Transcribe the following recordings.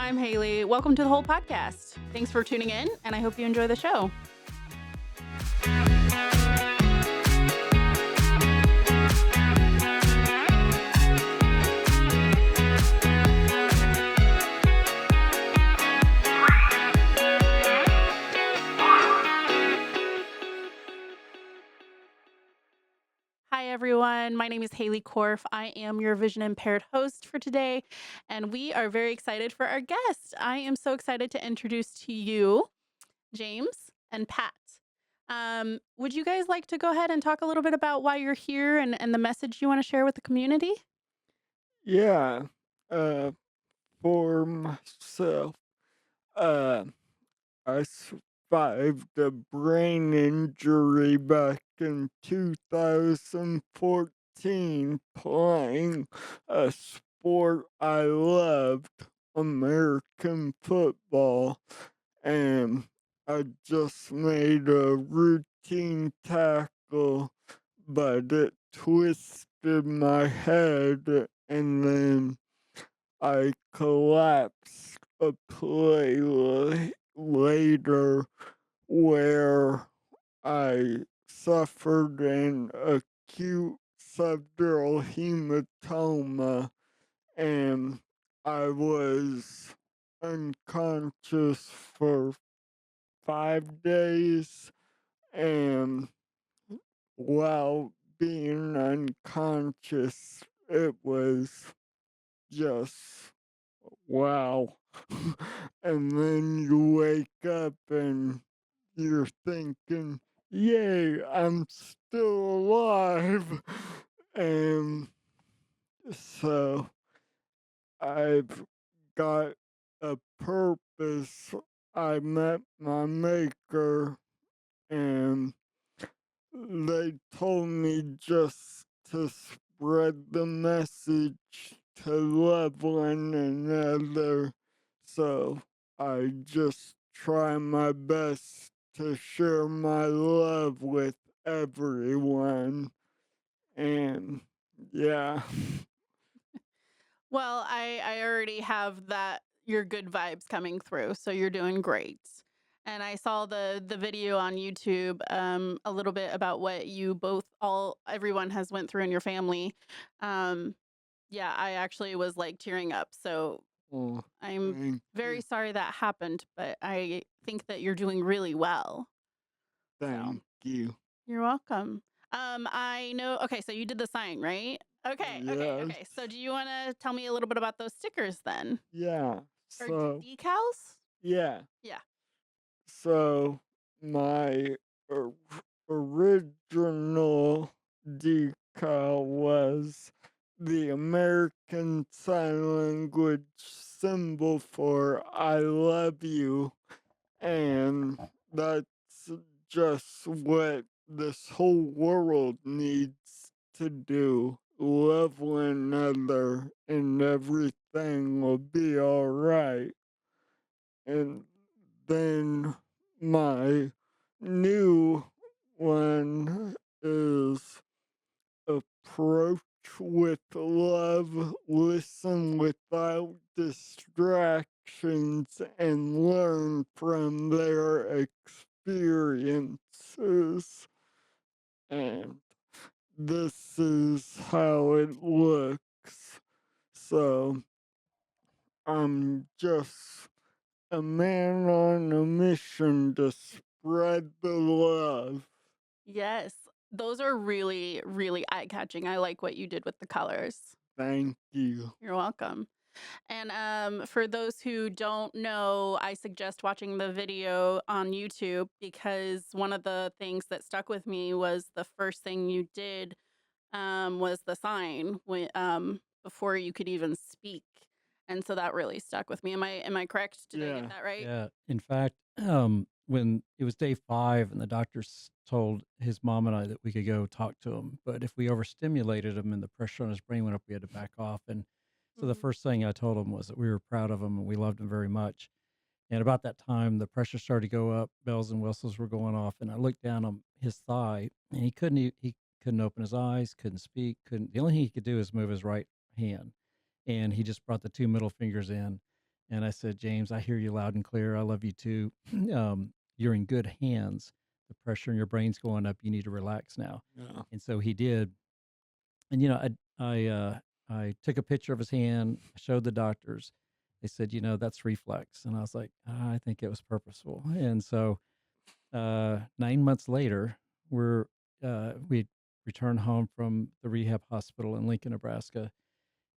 I'm Haley. Welcome to the whole podcast. Thanks for tuning in, and I hope you enjoy the show. Hi, everyone. My name is Haley Korf. I am your vision impaired host for today, and we are very excited for our guest. I am so excited to introduce to you James and Pat. Would you guys like to go ahead and talk a little bit about why you're here and the message you want to share with the community? Yeah, uh, for myself, uh, I survived a brain injury back in 2014 playing a sport I loved, American football, and I just made a routine tackle, but it twisted my head and then I collapsed a play later where I suffered an acute subdural hematoma and I was unconscious for 5 days. And while being unconscious, it was just wow. And then you wake up and you're thinking, yay, I'm still alive. And so I've got a purpose. I met my maker and they told me just to spread the message to love one another. So I just try my best to share my love with everyone. And yeah, Well, I already have that your good vibes coming through, so you're doing great. And I saw the video on YouTube a little bit about what you both all everyone has went through in your family. Um yeah, I actually was like tearing up. So oh, I'm thank very you. sorry that happened, but I think that you're doing really well. So, Thank you. you're welcome. I know okay, so you did the sign, right? Okay, okay, Yes. okay. So do you want to tell me a little bit about those stickers then? Yeah. Or So, decals? yeah. Yeah. So my or- original decal was the American Sign Language symbol for I love you. And that's just what this whole world needs to do. Love one another and everything will be all right. And then my new one is approach with love, listen without distractions, and learn from their experiences. And this is how it looks. So I'm just a man on a mission to spread the love. Yes. Those are really, really eye-catching. I like what you did with the colors. Thank you. You're welcome. And for those who don't know, I suggest watching the video on YouTube because one of the things that stuck with me was the first thing you did was the sign before you could even speak, and so that really stuck with me. Am I correct? Did I get Yeah. that right? Yeah. In fact, when it was day 5 and the doctors told his mom and I that we could go talk to him, but if we overstimulated him and the pressure on his brain went up, we had to back off. And so the Mhm. first thing I told him was that we were proud of him and we loved him very much. And about that time, the pressure started to go up, bells and whistles were going off, and I looked down on his thigh, and he couldn't open his eyes, couldn't speak, couldn't. The only thing he could do is move his right hand, and he just brought the two middle fingers in, And I said, James, I hear you loud and clear. I love you too. You're in good hands. The pressure in your brain's going up. You need to relax now. Yeah. And so he did. And I took a picture of his hand, showed the doctors. They said, that's reflex. And I was like, I think it was purposeful. And so 9 months later, we returned home from the rehab hospital in Lincoln, Nebraska,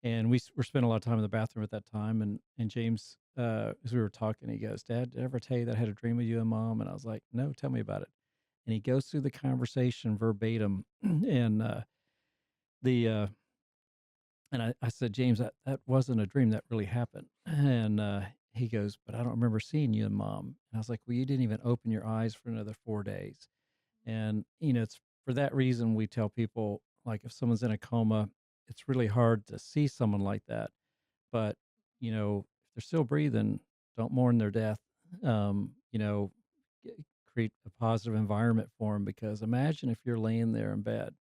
and were spending a lot of time in the bathroom at that time. And James, as we were talking, he goes, "Dad, did I ever tell you that I had a dream of you and Mom?" And I was like, "No, tell me about it." And he goes through the conversation verbatim, and the and I said, "James, that wasn't a dream. That really happened." And he goes, "But I don't remember seeing you and Mom." And I was like, "Well, you didn't even open your eyes for another 4 days." And it's for that reason we tell people, like, if someone's in a coma, it's really hard to see someone like that. But if they're still breathing, don't mourn their death. Um, you know, Create a positive environment for them, because imagine if you're laying there in bed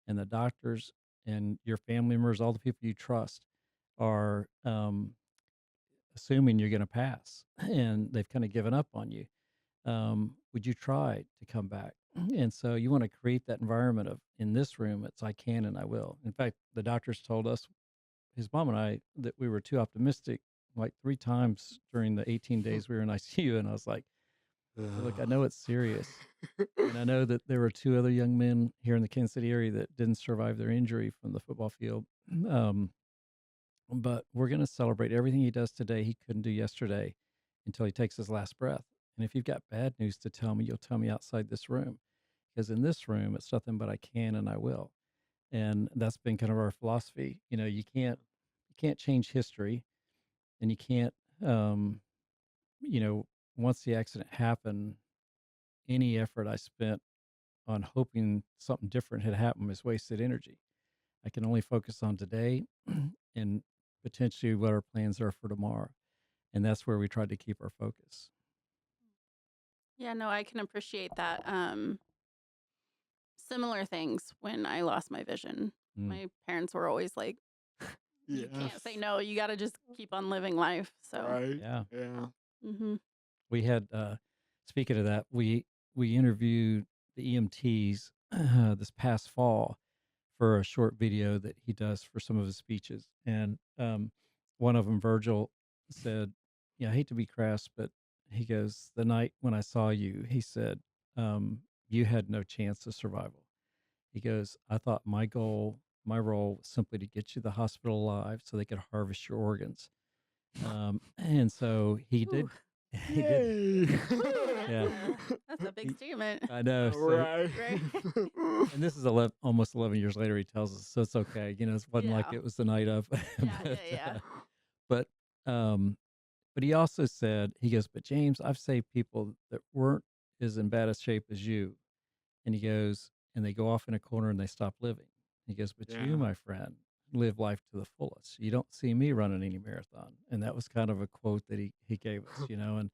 and the doctors and your family members, all the people you trust, are assuming you're going to pass and they've kind of given up on you. Would you try to come back? And so you want to create that environment of, in this room, it's I can and I will. In fact, the doctors told us, his mom and I, that we were too optimistic like 3 times during the 18 days we were in ICU. And I was like, "Hey, look, I know it's serious. And I know that there were 2 other young men here in the Kansas City area that didn't survive their injury from the football field. Um, but we're going to celebrate everything he does today he couldn't do yesterday until he takes his last breath. And if you've got bad news to tell me, you'll tell me outside this room. Because in this room, it's nothing but I can and I will." And that's been kind of our philosophy. You can't change history, and you can't, um, you know, once the accident happened, any effort I spent on hoping something different had happened is wasted energy. I can only focus on today and potentially what our plans are for tomorrow. And that's where we tried to keep our focus. Yeah, no, I can appreciate that. Similar things when I lost my vision. Mm. My parents were always like, "You can't say Yes. no. You got to just keep on living life." So, Right. Yeah. Yeah. hmm We had, speaking of that, we interviewed the EMTs this past fall for a short video that he does for some of his speeches. And one of them, Virgil, said, "Yeah, I hate to be crass, but," he goes, "the night when I saw you," he said, "you had no chance of survival." He goes, "I thought my role was simply to get you to the hospital alive so they could harvest your organs." And so he Whew, did, he did, Yay. whew, yeah. that's a big He, statement, I know. All So right. right? and this is almost 11 years later. He tells us, so it's okay. It wasn't like Yeah, it was the night of, yeah, but yeah, yeah. but um, but he also said, he goes, "But James, I've saved people that weren't as in bad a shape as you." And he goes, "And they go off in a corner and they stop living." He goes, "But you, Yeah. my friend, live life to the fullest. You don't see me running any marathon." And that was kind of a quote that he gave us, and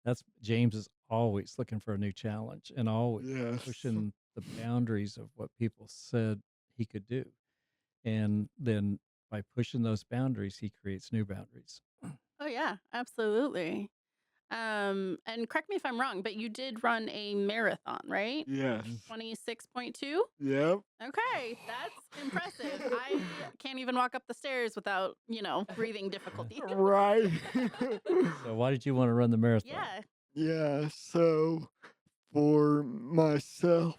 that's James is always looking for a new challenge and always Yes. pushing the boundaries of what people said he could do. And then by pushing those boundaries, he creates new boundaries. Oh yeah, absolutely. And correct me if I'm wrong, but you did run a marathon, right? Mhm. Yes. 26.2? Yep. Okay, that's impressive. I can't even walk up the stairs without, breathing Yeah. difficulty. Right. So why did you want to run the marathon? Yeah. Yeah. So for myself,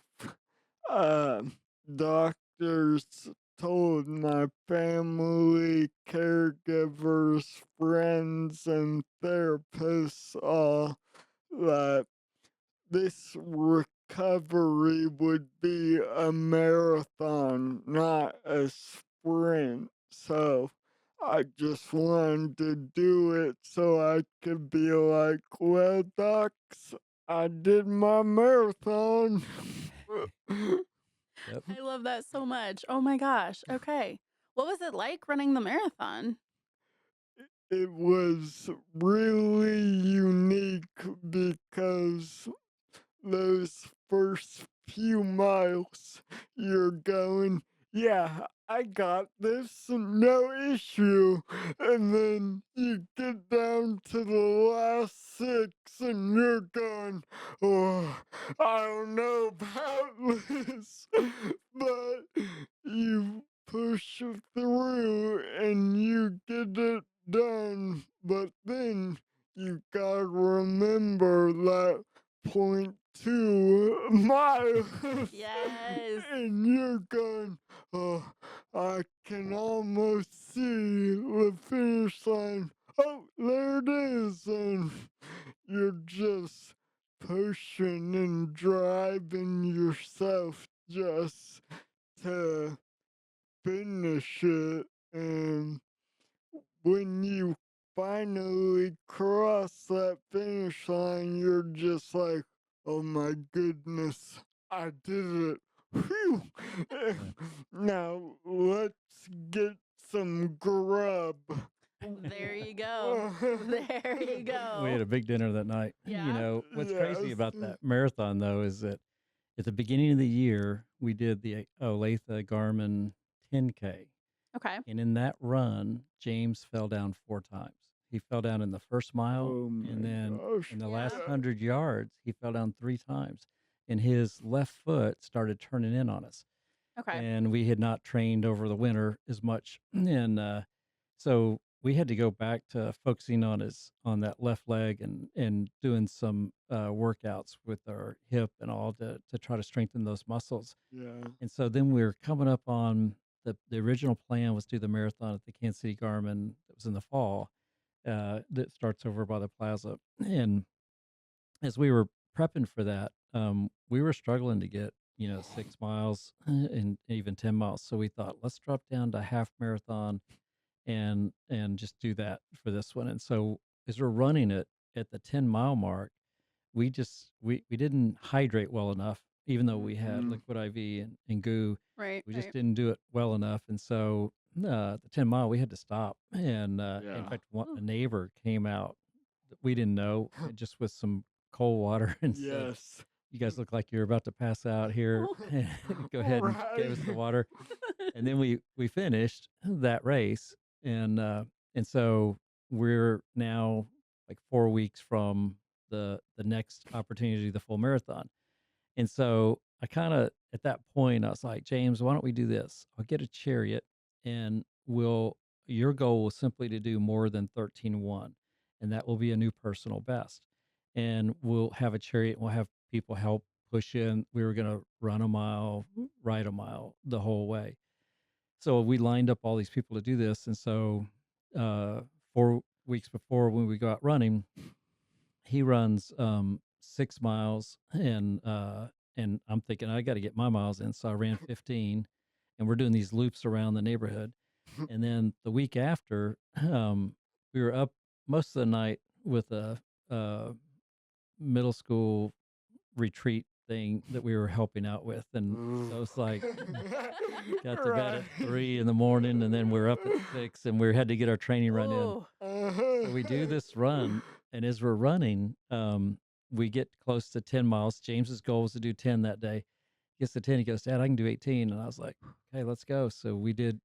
um, doctors told my family, caregivers, friends, and therapists all that this recovery would be a marathon, not a sprint. So I just wanted to do it so I could be like, well, docs, I did my marathon. Yep. I love that so much. Oh my gosh. Okay. What was it like running the marathon? It was really unique because those first few miles you're going, yeah, I got this, no issue. And then you get down to the last six and you're going, oh, I don't know about this. But you push it through and you get it done. But then you gotta remember that point 2 miles. Yes. And you're going, oh, I can almost see the finish line. Oh, there it is. And you're just pushing and driving yourself just to finish it. And when you finally cross that finish line, you're just like, oh my goodness, I did it. Whew. Yeah. Now let's get some grub. There you go. There you We had go. a big dinner that night. You Yeah. know, what's crazy Yes. about that marathon though is that at the beginning of the year, we did the Olathe Garmin 10K. Okay. And in that run, James fell down 4 times. He fell down in the first mile, Oh and my then gosh. in the last Yeah. Yeah. 100 yards, he fell down 3 times. And his left foot started turning in on us. Okay. And we had not trained over the winter as much. And so we had to go back to focusing on that left leg and doing some workouts with our hip and all to try to strengthen those muscles. Yeah. And so then we were coming up on the original plan was to do the marathon at the Kansas City Garmin that was in the fall, that starts over by the plaza. And as we were prepping for that, we were struggling to get, 6 miles and even 10 miles. So we thought, let's drop down to half marathon and just do that for this one. And so as we're running it at the 10-mile mark, we didn't hydrate well enough, even though we had Mm-mm. liquid IV and goo. Right. We just Right. didn't do it well enough, and so the 10 mile we had to stop. And in Yeah. fact, a Ooh. neighbor came out that we didn't know, just with some cold water and said, Yes. "You guys look like you're about to pass out here. Oh. Go ahead," and gave Right. us the water. And then we finished that race, and so we're now like 4 weeks from the next opportunity to do the full marathon. And so I kind of at that point I was like, James, why don't we do this? I'll get a chariot, and your goal was simply to do more than 13:1, and that will be a new personal best. And we'll have a chariot, and we'll have people help push in. We were going to run a mile, ride a mile the whole way. So we lined up all these people to do this. And so 4 weeks before, when we go out running, he runs 6 miles, and I'm thinking I got to get my miles in. So I ran 15, and we're doing these loops around the neighborhood. And then the week after, we were up most of the night with a middle school retreat thing that we were helping out with. And so it's like got to bed Right. at 3 in the morning, and then we're up at 6, and we had to get our training run in. Oh. So we do this run, and as we're running, we get close to 10 miles. James's goal was to do 10 that day. Gets to 10, he goes, Dad, I can do 18. And I was like, okay, let's go. So we're doing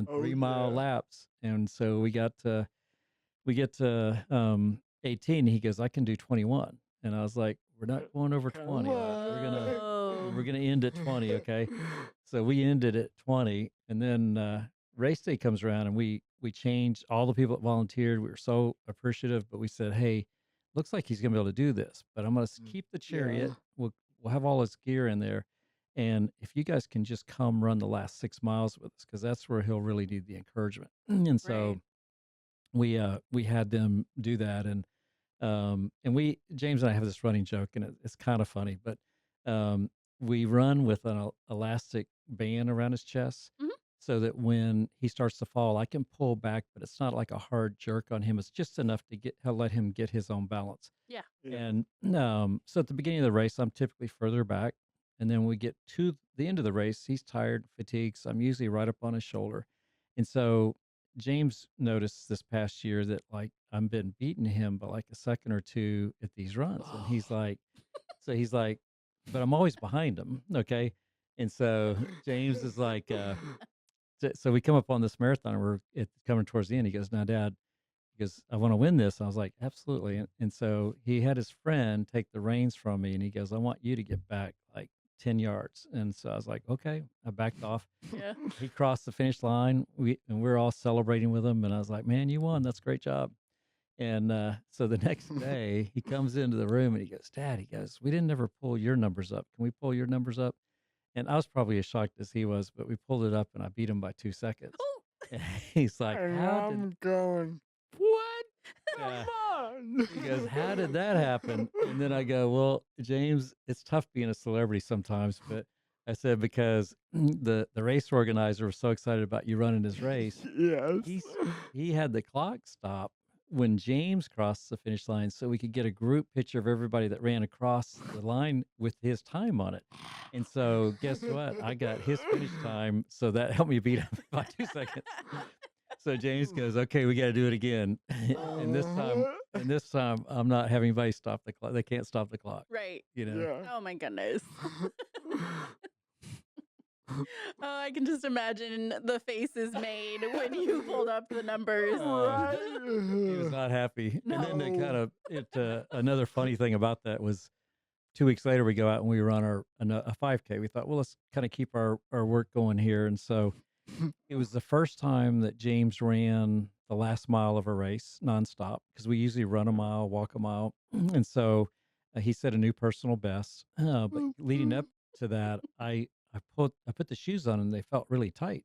Oh 3 mile yeah. laps. And so we get to 18. He goes, I can do 21. And I was like, we're not going over Come 20. on. We're gonna end at 20, okay? So we ended at 20, and then race day comes around, and we changed all the people that volunteered. We were so appreciative, but we said, hey, looks like he's gonna be able to do this, but I'm gonna keep the chariot. Yeah. We'll have all his gear in there, and if you guys can just come run the last 6 miles with us, because that's where he'll really need the encouragement. And Right. so we had them do that. And we James and I have this running joke, and it's kind of funny, but um we run with an elastic band around his chest, Mhm. so that when he starts to fall, I can pull back, but it's not like a hard jerk on him. It's just enough to let him get his own balance. Yeah. Yeah. And so at the beginning of the race, I'm typically further back. And then we get to the end of the race, he's tired, fatigued. So I'm usually right up on his shoulder. And so James noticed this past year that like I've been beating him by like a second or two at these runs. And he's like, but I'm always behind him. Okay. And so James is like, so we come up on this marathon, and it's coming towards the end. He goes, "Now, Dad," he goes, "I want to win this." I was like, "Absolutely." And so he had his friend take the reins from me, and he goes, "I want you to get back like 10 yards." And so I was like, "Okay." I backed off. Yeah. He crossed the finish line. We're all celebrating with him, and I was like, "Man, you won. That's a great job." And so the next day, he comes into the room and he goes, "Dad," he goes, "we didn't ever pull your numbers up. Can we pull your numbers up?" And I was probably as shocked as he was, but we pulled it up and I beat him by 2 seconds. Oh, And he's like, And "How did?" I'm going, what? Yeah. Come on. He goes, "How did that happen?" And then I go, "Well, James, it's tough being a celebrity sometimes." But I said, because the race organizer was so excited about you running his race, Yes. he's he had the clock stop when James crossed the finish line so we could get a group picture of everybody that ran across the line with his time on it. And so guess what? I got his finish time, so that helped me beat him by 2 seconds. So James goes, "Okay, we got to do it again." and this time, Uh-huh. and this time, I'm not having anybody stop the clock. They can't stop the clock. right. You know. Yeah. Oh my goodness. Oh, I can just imagine the faces made when you pulled up the numbers. Uh, he was Right. not happy. And then the kind No. of it. Another funny thing about that was 2 weeks later we go out and we run a 5K. We thought, well, let's kind of keep our work going here. And so it was the first time that James ran the last mile of a race nonstop, because we usually run a mile, walk a mile. And so he set a new personal best. But leading up to that, I put the shoes on and they felt really tight.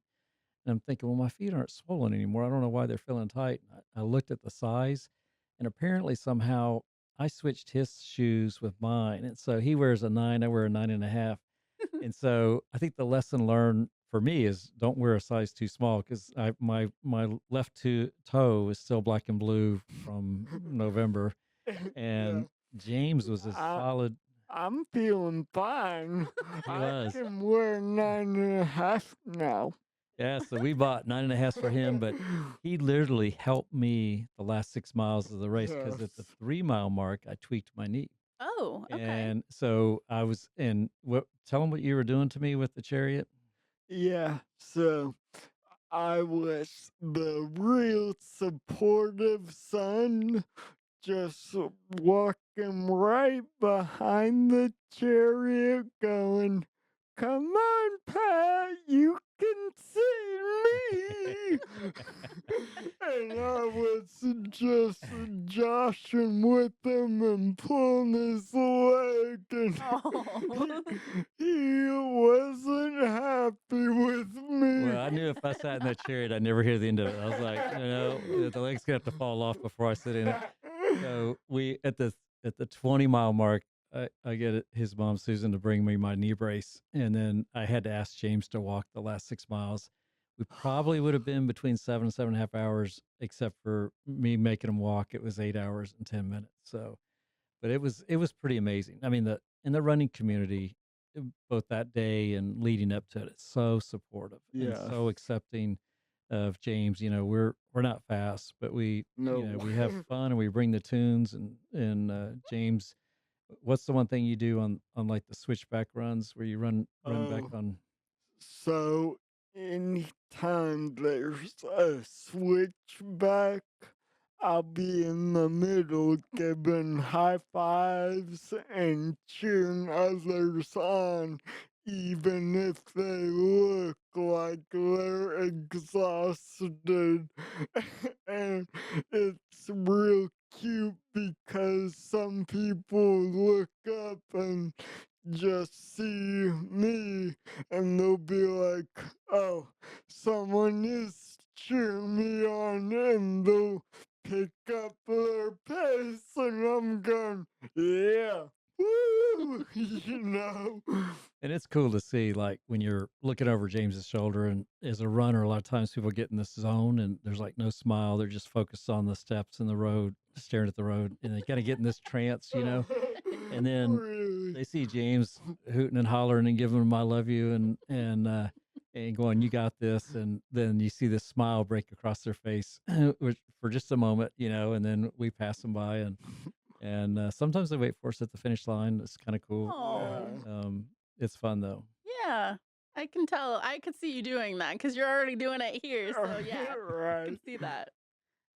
And I'm thinking, well, my feet aren't swollen anymore. I don't know why they're feeling tight. I looked at the size, and apparently somehow I switched his shoes with mine. And so he wears a 9, I wear a 9.5. And so I think the lesson learned for me is don't wear a size too small, because my left toe is still black and blue from November, Yeah. and James was as I, solid. I'm feeling fine. He I was. can wear 9.5 now. Yeah, so we bought 9.5s for him, but he literally helped me the last 6 miles of the race, because at the Yes. 3 mile mark, I tweaked my knee. Oh, okay. And so I was in what tell him what you were doing to me with the chariot. Yeah. So I was the real supportive son, just walking right behind the chariot, going, "Come on, Pat, you can see me." And I was just joshing with him and pulling his leg, and Oh. he wasn't happy with Well, me. I knew if I sat in that chariot, I'd never hear the end of it. I was like, the leg's gonna have to fall off before I sit in it. So we at the 20 mile mark, I get his mom Susan to bring me my knee brace, and then I had to ask James to walk the last 6 miles. We probably would have been between 7 and 7.5 hours, except for me making him walk. It was 8 hours and 10 minutes. So, but it was pretty amazing. I mean, the in the running community, both that day and leading up to it, it's so supportive and Yes. so accepting of James. We're not fast, but No. we have fun and we bring the tunes. And James, what's the one thing you do on like the switchback runs where you run back Oh, on? so anytime there's a switchback, I'll be in the middle giving high fives and cheering others on, even if they look like they're exhausted. And it's real cute because some people look up and just see me and they'll be like, "Oh, someone is cheering me on," and they'll pick up their pace, and I'm going, "Yeah, woo," you know? And it's cool to see, like, when you're looking over James's shoulder, and as a runner, a lot of times people get in this zone and there's like no smile. They're just focused on the steps in the road, staring at the road, and they kind of get in this trance. And then Really? they see James hooting and hollering and giving him "I love you," and going, "You got this." And then you see this smile break across their face, which for just a moment, and then we pass them by, and sometimes they wait for us at the finish line. It's kind of cool. Yeah. Oh. It's fun though. Yeah. I can tell. I could see you doing that because you're already doing it here. So yeah, I can Right. see that.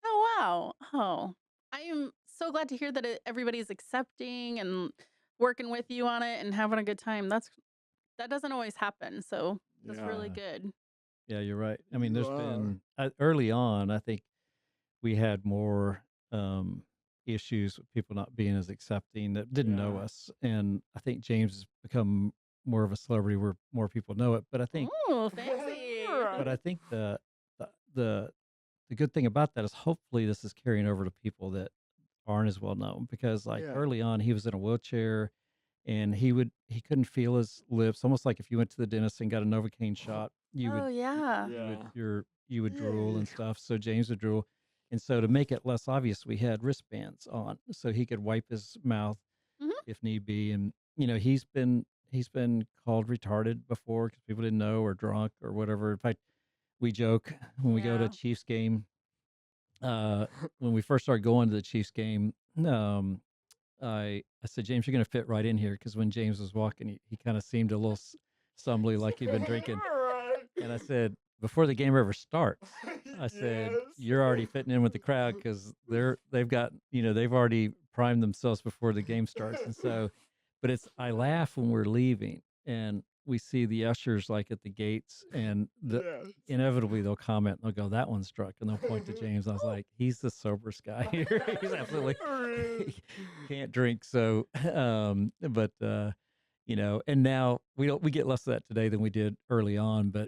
Oh wow. Oh, I am so glad to hear that everybody's accepting and working with you on it and having a good time. That doesn't always happen. So that's really Yeah. Yeah. good. Yeah, you're right. I mean, You there's are. been early on, I think we had more um, issues with people not being as accepting that didn't know Yeah. us, and I think James has become more of a celebrity where more people know it. Ooh, fancy. But I Right. think the the the good thing about that is hopefully this is carrying over to people that aren't as well known because like Yeah. early on he was in a wheelchair and he couldn't feel his lips almost like if you went to the dentist and got a novocaine shot Oh yeah. Yeah. you would drool Yay. and stuff, so James would drool, and so to make it less obvious we had wristbands on so he could wipe his mouth Hmm. if need be. And he's been called retarded before because people didn't know or drunk or whatever. In fact, we joke when we go to a Yeah. Chiefs game, uh, when we first started going to the Chiefs game, I said, James, you're going to fit right in here because when James was walking, he kind of seemed a little stumbly, like he'd been drinking. Right. And I said, before the game ever starts, I said, Yes. you're already fitting in with the crowd because they've got they've already primed themselves before the game starts. And so, but I laugh when we're leaving and we see the ushers like at the gates and Yes. inevitably they'll comment, they'll go, that one's drunk. And they'll point to James. I was like, he's the soberest guy here. He's absolutely Really? he can't drink. So, but, and now we get less of that today than we did early on. Yeah. But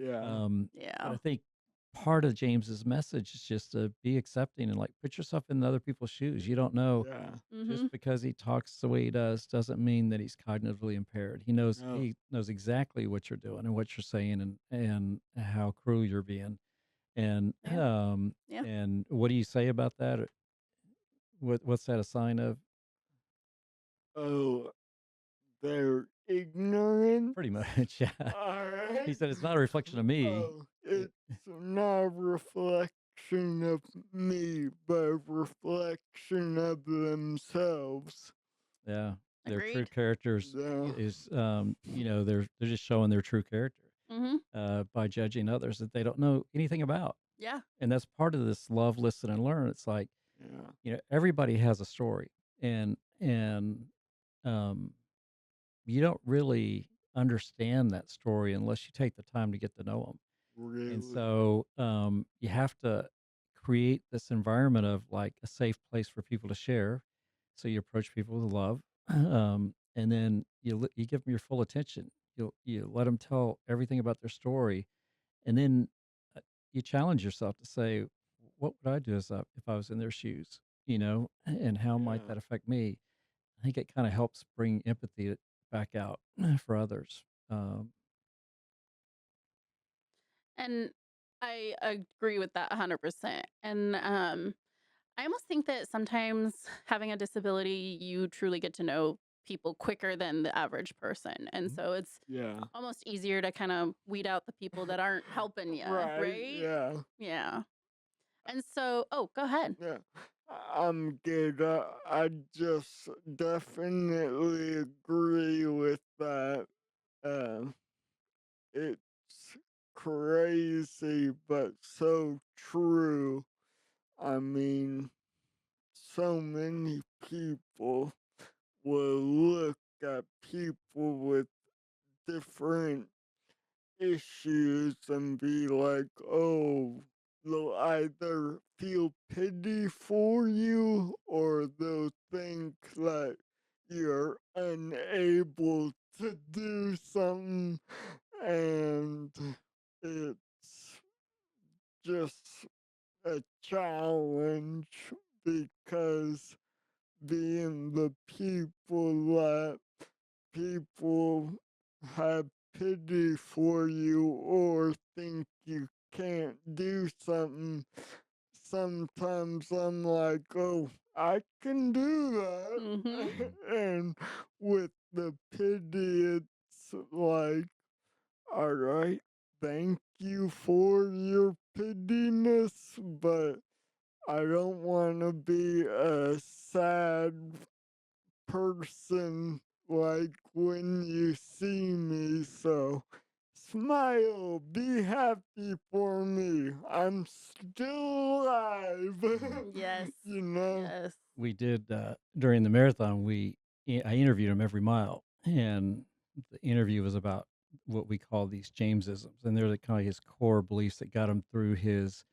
Yeah. I think part of James's message is just to be accepting and like put yourself in other people's shoes. You don't know Yeah. just Hmm. because he talks the way he does doesn't mean that he's cognitively impaired. No. He knows exactly what you're doing and what you're saying and how cruel you're being. And Yeah. Yeah. what do you say about that? What's that a sign of? Oh, they're ignorant. Pretty much, yeah. He Alright. said it's not a reflection of me. Oh, it's not a reflection of me, but a reflection of themselves. Yeah, their true Agreed. characters Yeah. is they're just showing their true character Hmm. by judging others that they don't know anything about, Yeah. and that's part of this love, listen, and learn. It's like Yeah. everybody has a story, and um, you don't really understand that story unless you take the time to get to know them. And Really. so you have to create this environment of like a safe place for people to share. So you approach people with love, and then you give them your full attention. You let them tell everything about their story, and then you challenge yourself to say, "What would I do if I was in their shoes? And how might Yeah. that affect me?" I think it kind of helps bring empathy back out for others. Um, And I agree with that 100%. And I almost think that sometimes having a disability, you truly get to know people quicker than the average person. And Mhm. so it's Yeah. almost easier to kind of weed out the people that aren't helping you, Right. right? Yeah. Yeah. And so, oh, go ahead. Yeah. I'm good. I just definitely agree with that. Um, it's crazy, but so true. I mean, so many people will look at people with different issues and be like, oh, they'll either feel pity for you or they'll think that you're unable to do something. And it's just a challenge because being the people that people have pity for you or think you can't do something, sometimes I'm like, oh, I can do Mm-hmm. that. Mhm. And with the pity, it's like, all right, thank you for your pittiness, but I don't want to be a sad person like when you see me. So smile, be happy for me. I'm still alive. Yes. you know? Yes. We did during the marathon. I interviewed him every mile, and the interview was about what we call these Jamesisms, and they're the kind of his core beliefs that got him through his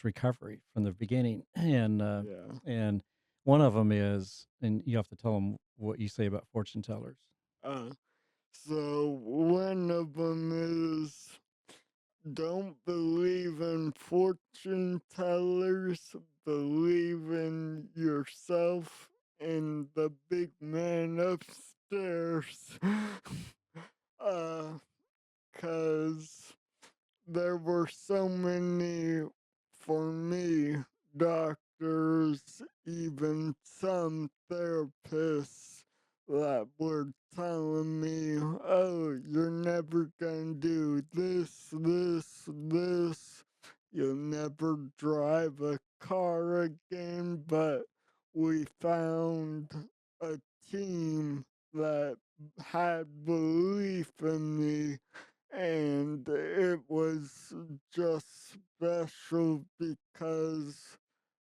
recovery from the beginning. Yeah. And one of them is, and you have to tell him what you say about fortune tellers. Uh, so one of them is don't believe in fortune tellers, believe in yourself and the big man upstairs. uh, cause there were so many, for me, doctors, even some therapists that were telling me, oh, you're never gonna do this, this, this. You'll never drive a car again. But we found a team that had belief in me, and it was just special because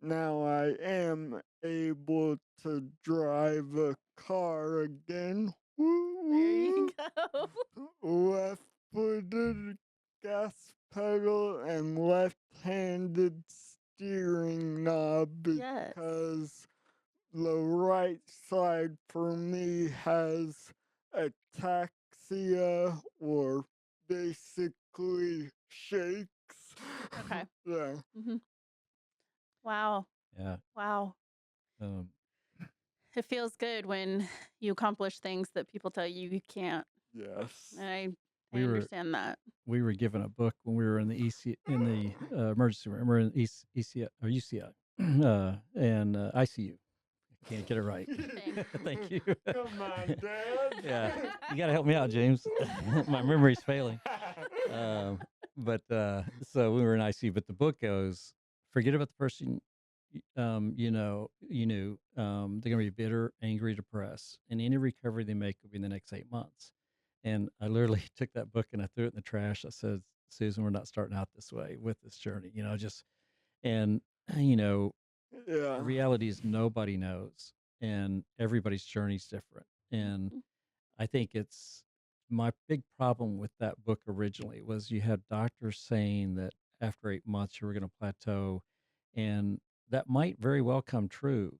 now I am able to drive a car again. There you Woo go. woo! Left footed gas pedal and left handed steering knob Yes. because the right side for me has ataxia or basically shakes. Okay. yeah. Hmm. Wow. Yeah. Wow. Um, It feels good when you accomplish things that people tell you you can't. Yes. And I we were understand that. we were given a book when we were in the emergency room. We're in ECI or UCI and ICU. Can't get it right. Dang. Thank you. Come on, Dad. Yeah, you got to help me out, James. My memory's failing. But so we were in ICU, but the book goes, forget about the person you knew. They're gonna be bitter, angry, depressed, and any recovery they make will be in the next 8 months. And I literally took that book and I threw it in the trash. I said, Susan, we're not starting out this way with this journey. Just and you know, the yeah. reality is nobody knows, and everybody's journey's different. And Mhm. I think it's my big problem with that book originally was you had doctors saying that after 8 months you were going to plateau, and that might very well come true,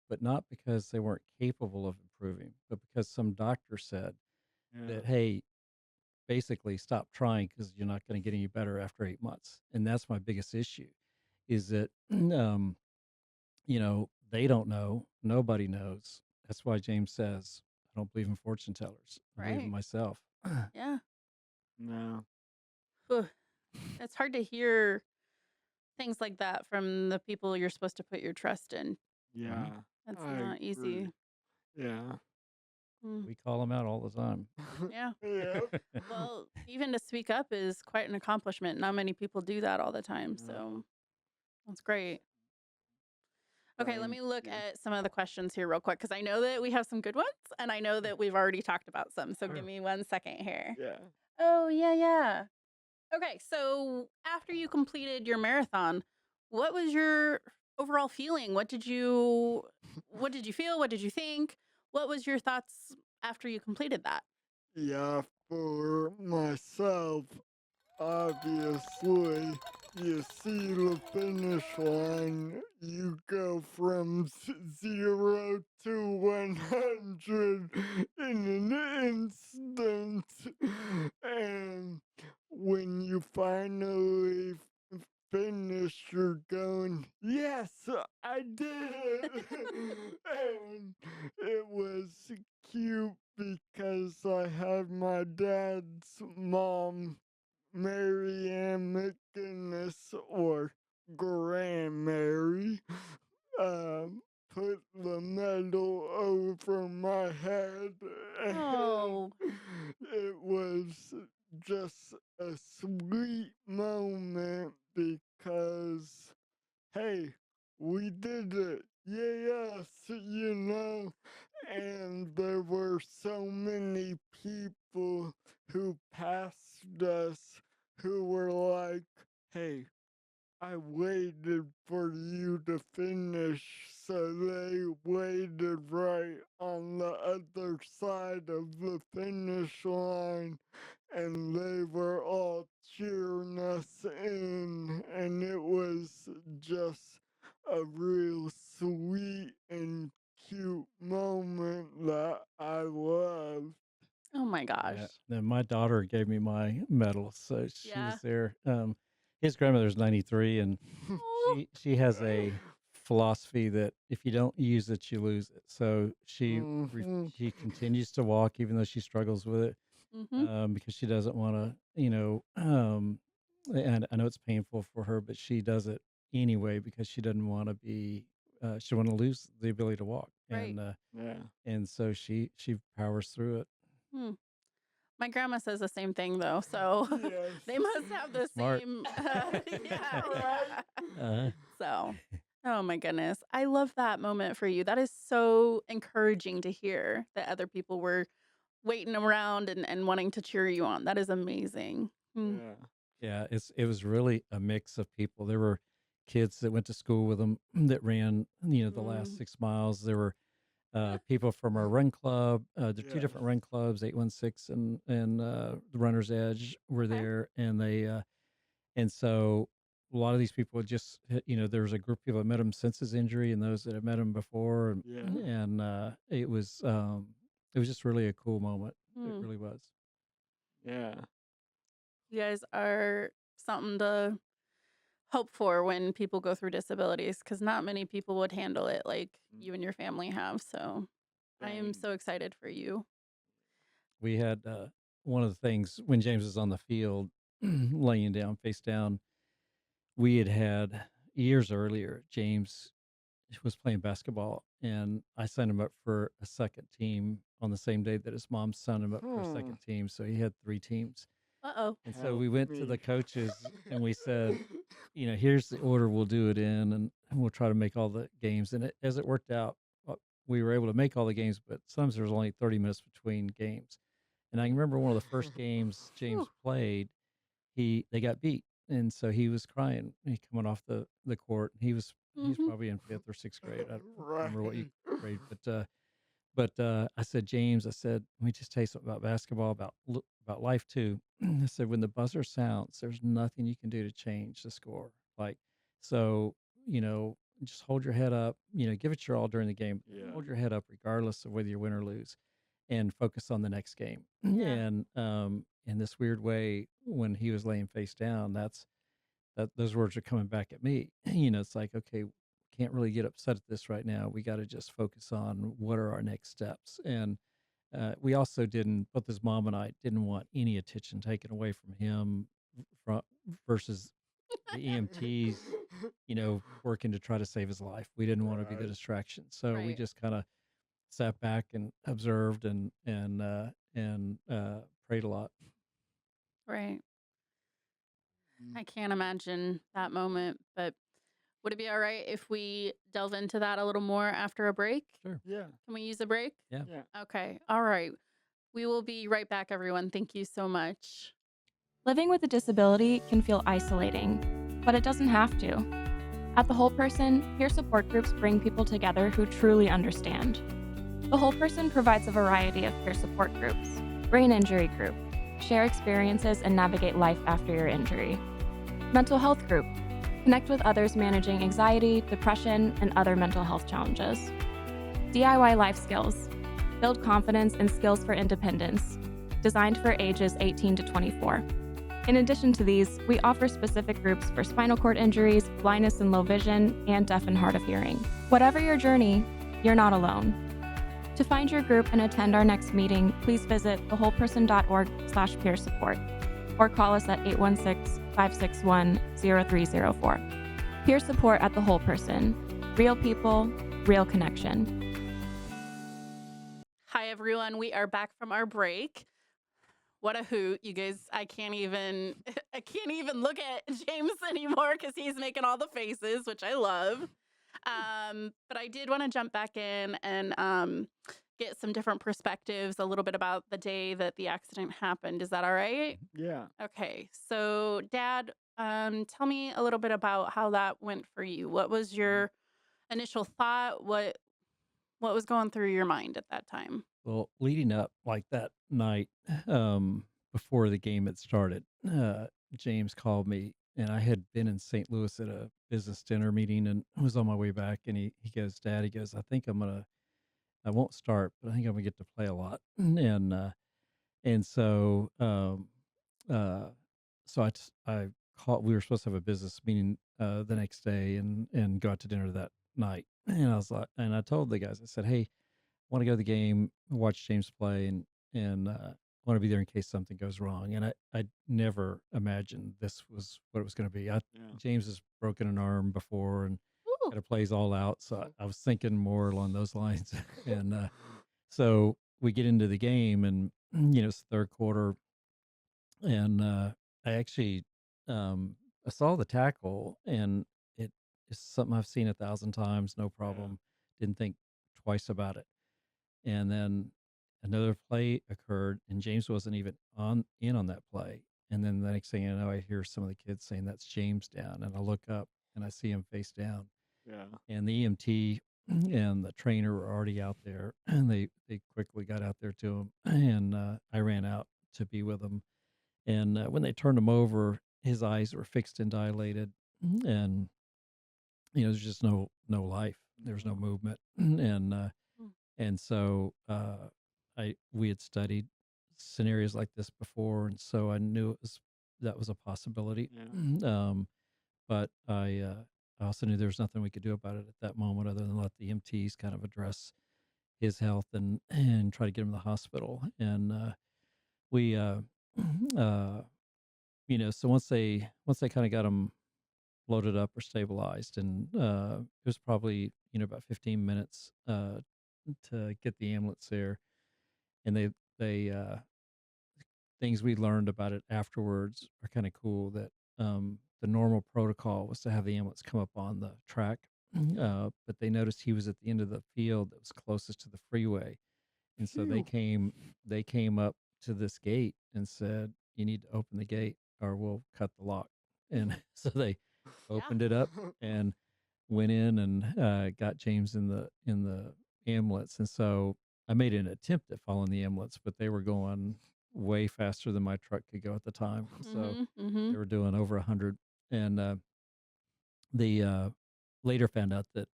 but not because they weren't capable of improving, but because some doctor said Yeah. that, hey, basically stop trying because you're not going to get any better after 8 months. And that's my biggest issue is that, they don't know. Nobody knows. That's why James says, I don't believe in fortune tellers. I believe in Right. myself. Yeah. No. Whew. It's hard to hear things like that from the people you're supposed to put your trust in. Yeah. Mhm. That's I not agree. easy. Yeah. Mm. We call them out all the time. Yeah. yep. Well, even to speak up is quite an accomplishment. Not many people do that all the time. No. So that's great. Okay, let Thank me look you. at some of the questions here real quick because I know that we have some good ones and I know that we've already talked about some. So give me 1 second here. Yeah. Oh, yeah, yeah. Okay, so after you completed your marathon, what was your overall feeling? What did you feel? What did you think? What was your thoughts after you completed that? Yeah. For myself, obviously, you see the finish line, you go from 0 to 100 in an instant. And when you finally finish, you're going, yes, I did it. and it was cute because I had my dad's mom, Mary Ann McGinnis, or Grand Mary, um, put the medal over my head, and Oh, it was just a sweet moment because, hey, we did it. Yes, and there were so many people who passed us who were like, hey, I waited for you to finish, so they waited right on the other side of the finish line, and they were all cheering us in, and it was just a real sweet and cute moment that I loved. Oh my gosh. Yeah. Then my daughter gave me my medal, so she Yeah. was there. His grandmother's 93, and Oh. she has a philosophy that if you don't use it, you lose it. So Mhm. she continues to walk even though she struggles with it, Mhm. because she doesn't want to, and I know it's painful for her, but she does it anyway because she doesn't want to be, she want to lose the ability to walk, Right. Yeah. and so she powers through it. Hmm. My grandma says the same thing though, so Yes. they must have the Smart. same yeah, Right? yeah. uh, So, oh my goodness. I love that moment for you. That is so encouraging to hear that other people were waiting around and wanting to cheer you on. That is amazing. Mm. Yeah. Yeah, it was really a mix of people. There were kids that went to school with them that ran, the last Mm. 6 miles. There were people from our run club. There are two Yes. different run clubs, 816 and the Runner's Edge were Okay. there, and so a lot of these people just, there was a group of people that met him since his injury, and those that had met him before, Yeah. and it was just really a cool moment. It Mm. really was. Yeah. You guys are something to hope for when people go through disabilities because not many people would handle it like Mm. you and your family have. So I am Thanks. so excited for you. We had one of the things when James was on the field, laying down, face down. We had years earlier. James was playing basketball, and I signed him up for a second team on the same day that his mom signed him up for a Hmm. second team. So he had 3 teams, Uh-oh. and so Help we went to the me. coaches and we said, here's the order we'll do it in, and we'll try to make all the games. And as it worked out, we were able to make all the games, but sometimes there was only 30 minutes between games. And I can remember one of the first games Whew. James played, they got beat, and so he was crying. He coming off the court. He's Mhm. probably in fifth or sixth grade. I don't remember what you Right. grade, but I said, James, I said, let me just tell you something about basketball, about life too. I said, when the buzzer sounds, there's nothing you can do to change the score. Like, so, just hold your head up. Give it your all during the game. Yeah. Hold your head up regardless of whether you win or lose, and focus on the next game. Yeah. And in this weird way, when he was laying face down, that those words are coming back at me. It's like, okay, can't really get upset at this right now. We got to just focus on what are our next steps. And we also didn't, both his mom and I didn't want any attention taken away from him from versus the EMTs, working to try to save his life. We didn't want to be the Right. distraction. So we Right. just kind of sat back and observed and prayed a lot. Right. Mm. I can't imagine that moment, but would it be all right if we delve into that a little more after a break? Sure. Yeah. Can we use a break? Yeah. Yeah. Okay. All right. We will be right back, everyone. Thank you so much. Living with a disability can feel isolating, but it doesn't have to. At The Whole Person, peer support groups bring people together who truly understand. The Whole Person provides a variety of peer support groups. Brain injury group, share experiences and navigate life after your injury. Mental health group, connect with others managing anxiety, depression, and other mental health challenges. DIY life skills, build confidence and skills for independence, designed for ages 18 to 24. In addition to these, we offer specific groups for spinal cord injuries, blindness and low vision, and deaf and hard of hearing. Whatever your journey, you're not alone. To find your group and attend our next meeting, please visit thewholeperson.org/peer support or call us at 816-561-0304. Peer support at The Whole Person. Real people, real connection. Hi, everyone. We are back from our break. What a hoot, you guys. I can't even I can't even look at James anymore because he's making all the faces, which I love. But I did want to jump back in and get some different perspectives, a little bit about the day that the accident happened. Is that all right? Yeah. Okay. So, Dad, tell me a little bit about how that went for you. What was Mm. your initial thought? What was going through your mind at that time? Well, leading up like that night, before the game had started, James called me, and I had been in St. Louis at a business dinner meeting and was on my way back. And he goes, Dad, he goes, I won't start, but I think I'm gonna get to play a lot. And uh, so I called, we were supposed to have a business meeting the next day and go out to dinner that night. And I was like, and I told the guys, I said, hey, want to go to the game, watch James play, and want to be there in case something goes wrong. And I never imagined this was what it was going to be. Yeah. James has broken an arm before and Ooh. kind of plays all out, so I was thinking more along those lines. And so we get into the game, and it's the third quarter, and I actually I saw the tackle, and it is something I've seen 1,000 times, no Yeah. problem. Didn't think twice about it. And then another play occurred, and James wasn't even on that play. And then the next thing I know, I hear some of the kids saying that's James down, and I look up and I see him face down. Yeah. And the EMT and the trainer were already out there, and they quickly got out there to him, and I ran out to be with him. And when they turned him over, his eyes were fixed and dilated, and there's just no life. There was no No. movement, and Mm. and so I we had studied scenarios like this before, and so I knew that was a possibility. Yeah. um, but I also knew there was nothing we could do about it at that moment other than let the MTs kind of address his health and try to get him to the hospital. And we uh, so once they kind of got him loaded up or stabilized, and it was probably about 15 minutes to get the ambulance there. And they things we learned about it afterwards are kind of cool, that the normal protocol was to have the ambulance come up on the track, but they noticed he was at the end of the field that was closest to the freeway. And so they Phew. came up to this gate and said, you need to open the gate or we'll cut the lock. And so they Yeah. opened it up and went in and got James in the ambulance. And so I made an attempt at following the ambulance, but they were going way faster than my truck could go at the time. So Mhm. Mhm. they were doing over 100. And they later found out that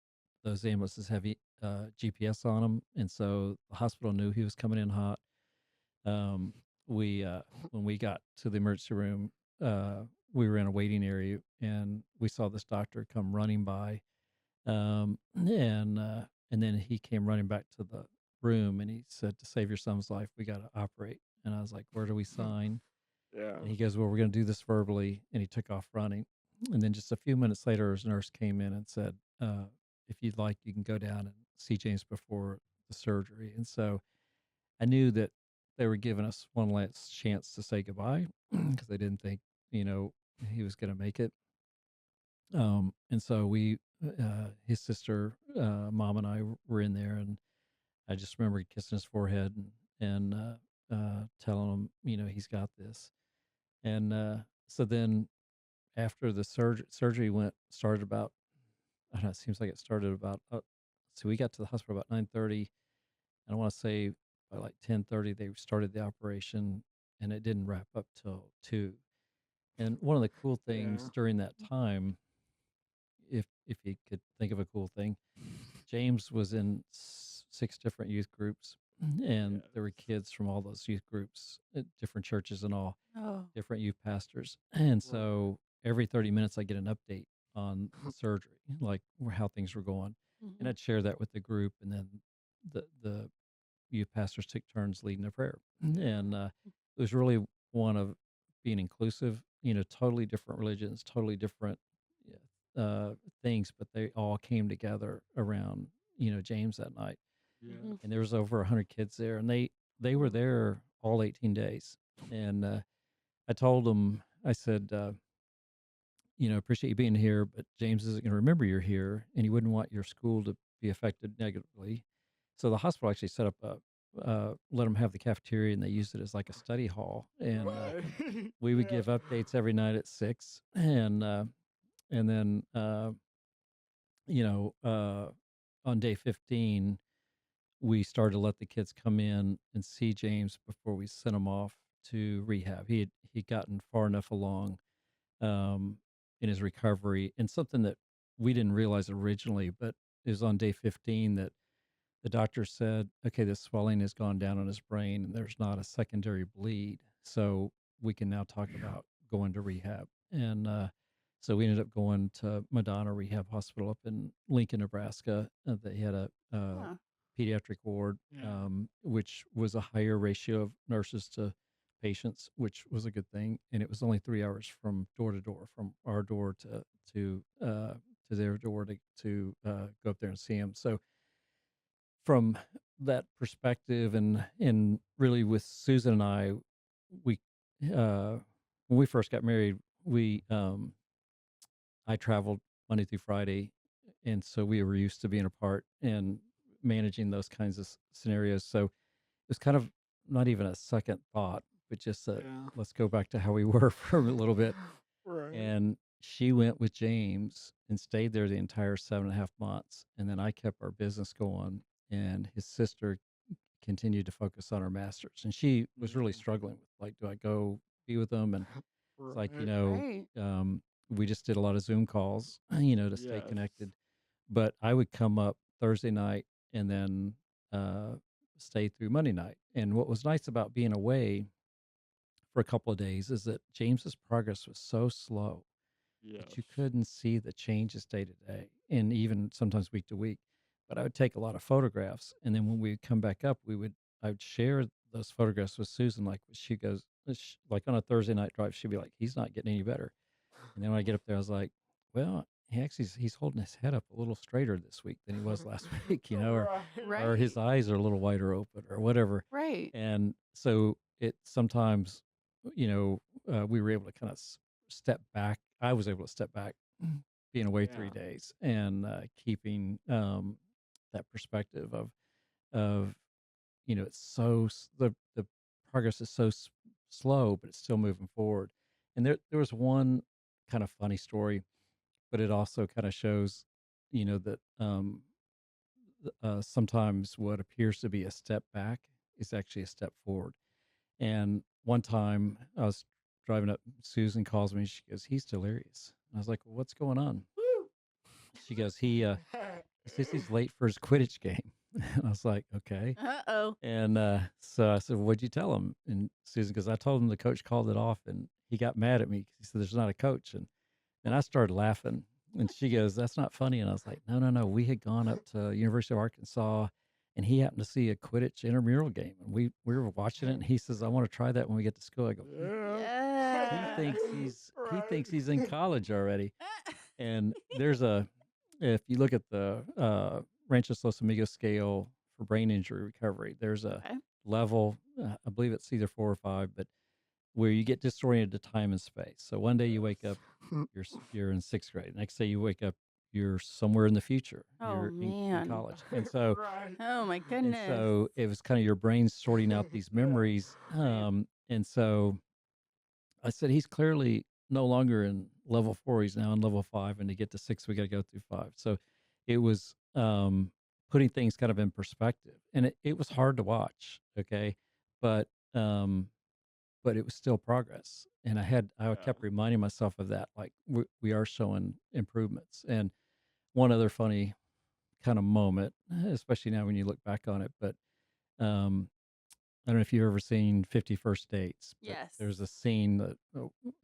those ambulances have GPS on them, and so the hospital knew he was coming in hot. We When we got to the emergency room, we were in a waiting area, and we saw this doctor come running by, and then he came running back to the room, and he said, "To save your son's life, we got to operate." And I was like, "Where do we sign?" Yeah. And he goes, "Well, we're going to do this verbally," and he took off running. And then just a few minutes later, his nurse came in and said, "If you'd like, you can go down and see James before the surgery." And so I knew that they were giving us one last chance to say goodbye because they didn't think, you know, he was going to make it. And so his sister, mom, and I were in there, and I just remember kissing his forehead and telling him, he's got this. And so then after the surgery started about, I don't know, it seems like it started about, so we got to the hospital about 9:30. And I want to say by like 10:30 they started the operation, and it didn't wrap up till 2. And one of the cool things Yeah. during that time, if you could think of a cool thing, James was in 6 different youth groups, and there were Yes. kids from all those youth groups at different churches and all Oh. different youth pastors. And Wow. so every 30 minutes I get an update on the surgery, like how things were going. And Mhm. I'd share that with the group, and then the youth pastors took turns leading the prayer. And it was really one of being inclusive, totally different religions, totally different uh, things, but they all came together around, James that night. Yes. Mhm. And there was over 100 kids there, and they were Mm. there all 18 days. And I told them, I said, appreciate you being here, but James isn't going to remember you're here, and he wouldn't want your school to be affected negatively. So the hospital actually set up let them have the cafeteria, and they used it as like a study hall. And Right. we would Yeah. give updates every night at 6, and then you know, on day 15, we started to let the kids come in and see James before we sent him off to rehab. He'd gotten far enough along um, in his recovery, and something that we didn't realize originally, but it was on day 15 that the doctor said, "Okay, the swelling has gone down on his brain, and there's not a secondary bleed, so we can now talk about going to rehab." And so we ended up going to Madonna Rehab Hospital up in Lincoln, Nebraska. They had a Huh. pediatric ward, Yeah. which was a higher ratio of nurses to patients, which was a good thing. And it was only 3 hours from door to door, from our door to their door to go up there and see him. So from that perspective, and really with Susan and I, we when we first got married, we I traveled Monday through Friday, and so we were used to being apart and managing those kinds of scenarios. So it was kind of not even a second thought, but just Yeah. let's go back to how we were for a little bit. Right. And she went with James and stayed there the entire 7.5 months. And then I kept our business going, and his sister continued to focus on her master's. And she was really Yeah. struggling with, like, do I go be with them? And it's like, Right. Right. we just did a lot of Zoom calls, to stay Yes. connected. But I would come up Thursday night and then uh, stay through Monday night. And what was nice about being away for a couple of days is that James's progress was so slow that you Yes. couldn't see the changes day to day, and even sometimes week to week. But I would take a lot of photographs, and then when we would come back up, I would share those photographs with Susan. Like she goes, like on a Thursday night drive, she'd be like, "He's not getting any better." And then when I get up there, I was like, "Well, he's holding his head up a little straighter this week than he was last week, Right. or his Right. eyes are a little wider open, or whatever." Right. And so it sometimes, we were able to kind of step back. I was able to step back, being away Yeah. 3 days, and keeping that perspective of it's the progress is so slow, but it's still moving forward. And there was one kind of funny story, but it also kind of shows, that sometimes what appears to be a step back is actually a step forward. And one time I was driving up, Susan calls me. She goes, "He's delirious." And I was like, "Well, what's going on?" Woo! She goes, "He says he's late for his Quidditch game." And I was like, "Okay." Uh-oh. And so I said, "What'd you tell him?" And Susan goes, "I told him the coach called it off, and he got mad at me 'cause he said there's not a coach." And I started laughing. And she goes, "That's not funny." And I was like, "No, no, no. We had gone up to University of Arkansas, and he happened to see a Quidditch intramural game, and we were watching it. And he says, 'I want to try that when we get to school.'" I go, Yeah. Yeah. he Right. thinks he's in college already." And if you look at the Ranchos Los Amigos scale for brain injury recovery, there's a Okay. level, I believe it's either 4 or 5, but where you get disoriented to time and space. So one day you wake up, Yes. you're in 6th grade. Next day you wake up, you're somewhere in the future. Oh, You're in man. college. And so Right. Oh, my and goodness. so it was kind of your brain sorting out these Yeah. memories. Right. And so I said, he's clearly no longer in level 4. He's now in level 5. And to get to 6, we got to go through 5. So it was putting things kind of in perspective. And it was hard to watch. Okay. But, but it was still progress. And I Yeah. kept reminding myself of that. Like we are showing improvements. And one other funny kind of moment, especially now when you look back on it, but um, I don't know if you've ever seen 50 First Dates, but Yes. there's a scene that,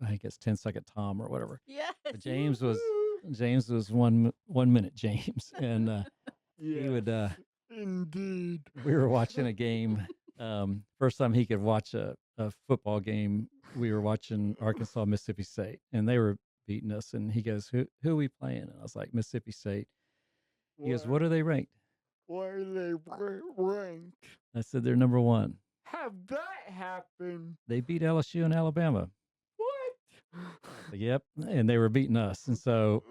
I think it's 10-second Tom or whatever. Yes. But Woo-hoo. James was 1 minute James, and he Yes. would Indeed. we were watching a game. First time he could watch a football game, we were watching Arkansas Mississippi State, and they were beating us. And he goes, "Who are we playing?" And I was like, "Mississippi State." He goes, What? "What are they ranked?" Why are they ranked? I said, "They're number 1. Have that happen? They beat LSU and Alabama." What? Yep, and they were beating us. And so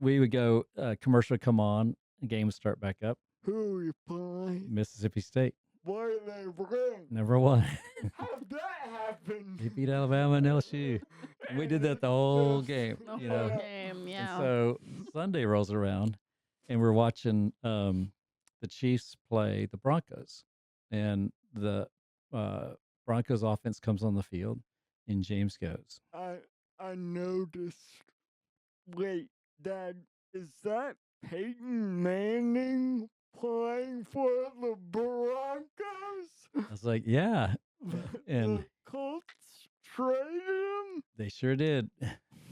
we would go, commercial would come on, the game would start back up. Who we play? Mississippi State, Why they win? number one. How'd that happen? They beat Alabama and LSU. And we did that the whole game, The you whole know. game, And yeah. so Sunday rolls around, and we're watching the Chiefs play the Broncos, and the Broncos offense comes on the field, and James goes, I noticed. Wait, Dad, is that Peyton Manning playing for the Broncos? I was like, yeah, and The Colts traded him? they sure did.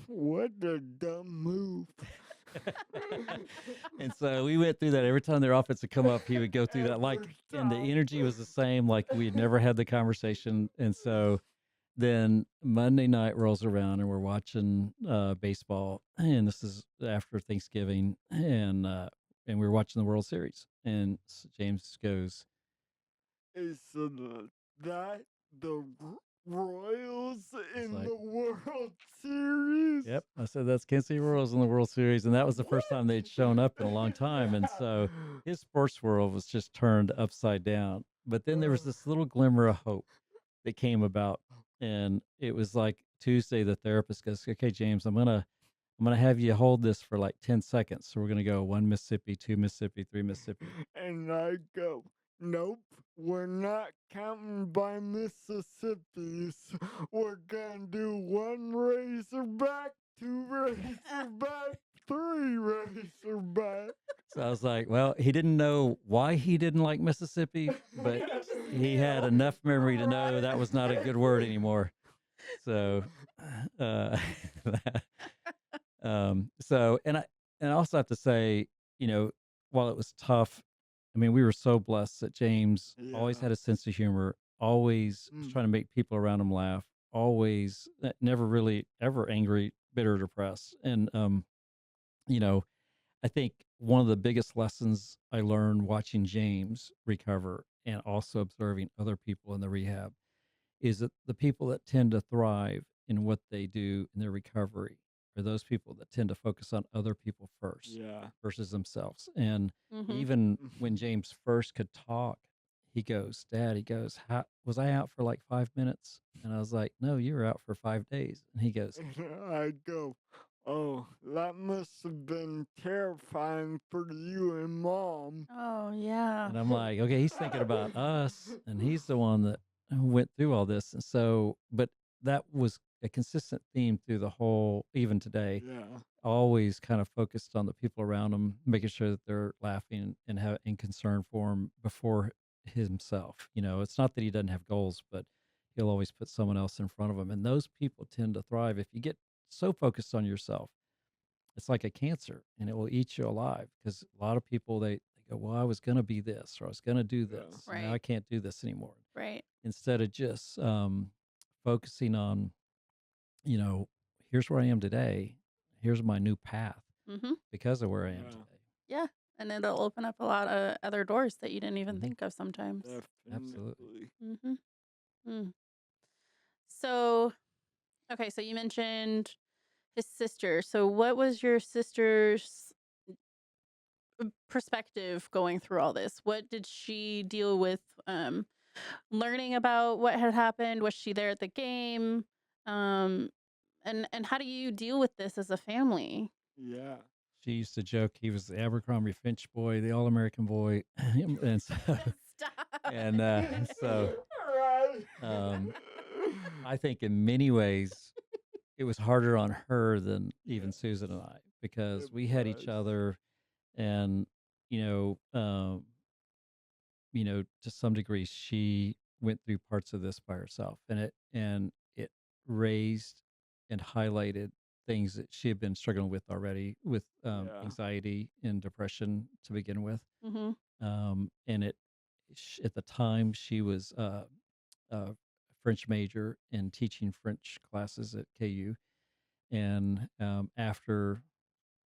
What a dumb move. And so we went through that every time their offense would come up, he would go through that, like, and the energy was the same, like we had never had the conversation. And so then Monday night rolls around, and we're watching baseball, and this is after Thanksgiving, and we were watching the World Series, and James goes, Is that the Royals in like, the World Series? "Yep," I said, "That's Kansas City Royals in the World Series," and that was the first time they'd shown up in a long time, and so his sports world was just turned upside down. But then there was this little glimmer of hope that came about, and it was like Tuesday. The therapist goes, "Okay, James, I'm gonna have you hold this for like 10 seconds. So we're gonna go 1 Mississippi, 2 Mississippi, 3 Mississippi." And I go, nope, we're not counting by Mississippi's. We're gonna do 1 Razorback, 2 Razorback, 3 Razorback. So I was like, well, he didn't know why he didn't like Mississippi, but he had enough memory to know that was not a good word anymore. So, uh, and I also have to say, you know, while it was tough, I mean, we were so blessed that James always Yeah. had a sense of humor, always was Mm. trying to make people around him laugh, always never really ever angry, bitter, depressed. And, you know, I think one of the biggest lessons I learned watching James recover and also observing other people in the rehab is that the people that tend to thrive in what they do in their recovery are those people that tend to focus on other people first Yeah. versus themselves. And Hmm. even when James first could talk, he goes, "Dad," he goes, "How was I out for like 5 minutes?" And I was like, "No, you were out for 5 days." And he goes, And I go, oh, that must have been terrifying for you and Mom. Oh, yeah. and I'm like, okay, he's thinking about us, and he's the one that went through all this. And so, but that was a consistent theme through the whole, even today, Yeah. always kind of focused on the people around him, making sure that they're laughing and concern for him before himself. You know, it's not that he doesn't have goals, but he'll always put someone else in front of him. And those people tend to thrive. If you get so focused on yourself, it's like a cancer, and it will eat you alive, because a lot of people, they go, well, I was going to be this, or I was going to do Yeah. this. Now I Right. can't do this anymore. Right. Instead of just focusing on, you know, here's where I am today. Here's my new path Hmm. because of where I am Yeah. today. Yeah. And it'll open up a lot of other doors that you didn't even Mhm. think of sometimes. Absolutely. Definitely. Hmm. So, okay, so you mentioned his sister. So, what was your sister's perspective going through all this? What did she deal with learning about what had happened? Was she there at the game? Um and how do you deal with this as a family? Yeah. She used to joke he was the Abercrombie Finch boy, the All American boy, and so Stop. and so Right. um, I think in many ways it was harder on her than even Susan and I, because It we had each was. other, and you know, to some degree, she went through parts of this by herself, and it raised and highlighted things that she had been struggling with already, with Yeah. anxiety and depression to begin with. Hmm. And at the time, she was a French major and teaching French classes at KU. And after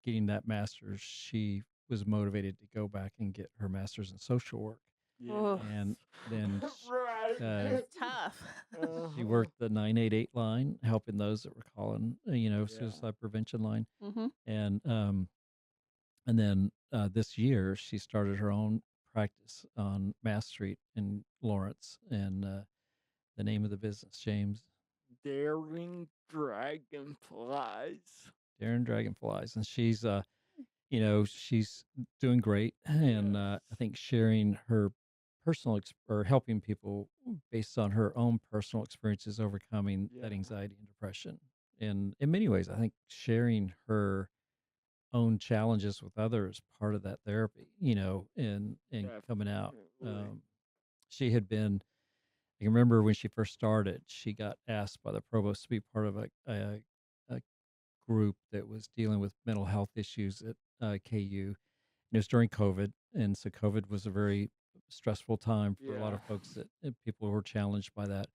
getting that master's, she was motivated to go back and get her master's in social work. Oh, And then Right. that's tough. she Uh-huh. worked the 988 line, helping those that were calling, Yeah. suicide prevention line. Hmm. And then this year, she started her own practice on Mass Street in Lawrence, and the name of the business, James. Daring dragonflies. Darren Dragonflies, and she's she's doing great, and Yes. I think sharing her personal or helping people based on her own personal experiences overcoming that Yeah. anxiety and depression. And in many ways, I think sharing her own challenges with others part of that therapy, and coming out. Definitely. Um, she had been. I can remember when she first started, she got asked by the provost to be part of a group that was dealing with mental health issues at KU. And it was during COVID, and so COVID was a very stressful time for a lot Yeah. of folks that people were challenged by that.